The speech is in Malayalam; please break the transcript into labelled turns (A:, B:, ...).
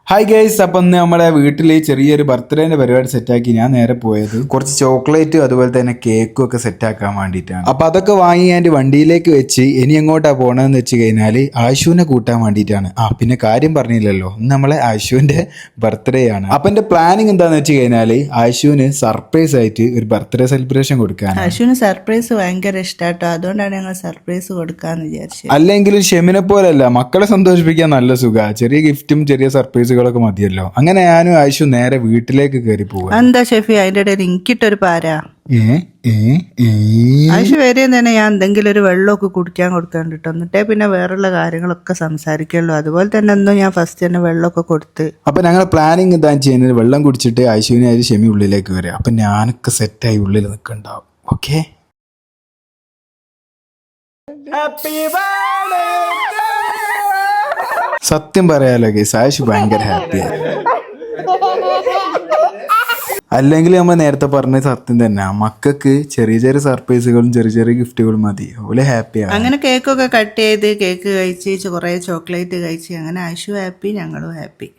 A: ഹായ് ഗൈസ്, അപ്പം ഇന്ന് നമ്മുടെ വീട്ടിൽ ചെറിയൊരു ബർത്ത്ഡേന്റെ പരിപാടി സെറ്റാക്കി ഞാൻ നേരെ പോയത് കുറച്ച് ചോക്ലേറ്റും അതുപോലെ തന്നെ കേക്കും ഒക്കെ സെറ്റാക്കാൻ വേണ്ടിയിട്ടാണ്. അപ്പൊ അതൊക്കെ വാങ്ങി ഞാൻ വണ്ടിയിലേക്ക് വെച്ച് ഇനി എങ്ങോട്ടാ പോകണമെന്ന് വെച്ച് കഴിഞ്ഞാൽ ആശുവിനെ കൂട്ടാൻ വേണ്ടിയിട്ടാണ്. പിന്നെ കാര്യം പറഞ്ഞില്ലല്ലോ, ഇന്ന് നമ്മളെ ആശുവിന്റെ ബർത്ത്ഡേ ആണ്. അപ്പൊ എന്റെ പ്ലാനിങ് എന്താന്ന് വെച്ച് കഴിഞ്ഞാൽ ആശുവിന് സർപ്രൈസ് ആയിട്ട് ഒരു ബർത്ത്ഡേ സെലിബ്രേഷൻ കൊടുക്കാൻ.
B: ആശുവിന് സർപ്രൈസ് ഭയങ്കര ഇഷ്ടാട്ടോ, അതുകൊണ്ടാണ് ഞങ്ങൾ സർപ്രൈസ് കൊടുക്കാന്ന് വിചാരിച്ചത്.
A: അല്ലെങ്കിലും ഷെമിനെ പോലല്ല, മക്കളെ സന്തോഷിപ്പിക്കാൻ നല്ല സുഖ, ചെറിയ ഗിഫ്റ്റും ചെറിയ സർപ്രൈസുകളൊക്കെ മതിയല്ലോ. അങ്ങനെ ഞാനും ആയിഷു നേരെ വീട്ടിലേക്ക് കയറി പോവാ.
B: എന്താ ഷെഫി അതിന്റെ ഇടയിൽ എനിക്കിട്ടൊരു പാര? ആയിഷു വരെ തന്നെ ഞാൻ എന്തെങ്കിലും ഒരു വെള്ളമൊക്കെ കുടിക്കാൻ കൊടുക്കാണ്ടിട്ടോ, എന്നിട്ടേ പിന്നെ വേറുള്ള കാര്യങ്ങളൊക്കെ സംസാരിക്കുള്ളൂ. അതുപോലെ തന്നെ എന്തോ ഞാൻ ഫസ്റ്റ് തന്നെ വെള്ളമൊക്കെ കൊടുത്ത്.
A: അപ്പൊ ഞങ്ങൾ പ്ലാനിങ് എന്താ ചെയ്യുന്നത്, വെള്ളം കുടിച്ചിട്ട് ആയിഷുവിനെ ആയിട്ട് ഷെമി ഉള്ളിലേക്ക് വരിക. അപ്പൊ ഞാനൊക്കെ സെറ്റായി ഉള്ളിൽ നിൽക്കണ്ടാവും. ഓക്കെ, സത്യം പറയാലോ ഗൈസ്, ആയിഷു ഭയങ്കര ഹാപ്പിയാണ്. അല്ലെങ്കിൽ നമ്മൾ നേരത്തെ പറഞ്ഞ സത്യം തന്നെ, മക്കൾക്ക് ചെറിയ ചെറിയ സർപ്രൈസുകളും ചെറിയ ചെറിയ ഗിഫ്റ്റുകളും മതി, ഓല് ഹാപ്പിയാണ്.
B: അങ്ങനെ കേക്കൊക്കെ കട്ട് ചെയ്ത് കേക്ക് കഴിച്ച് കുറെ ചോക്ലേറ്റ് കഴിച്ച് അങ്ങനെ ആയിഷു ഹാപ്പി, ഞങ്ങളും ഹാപ്പി.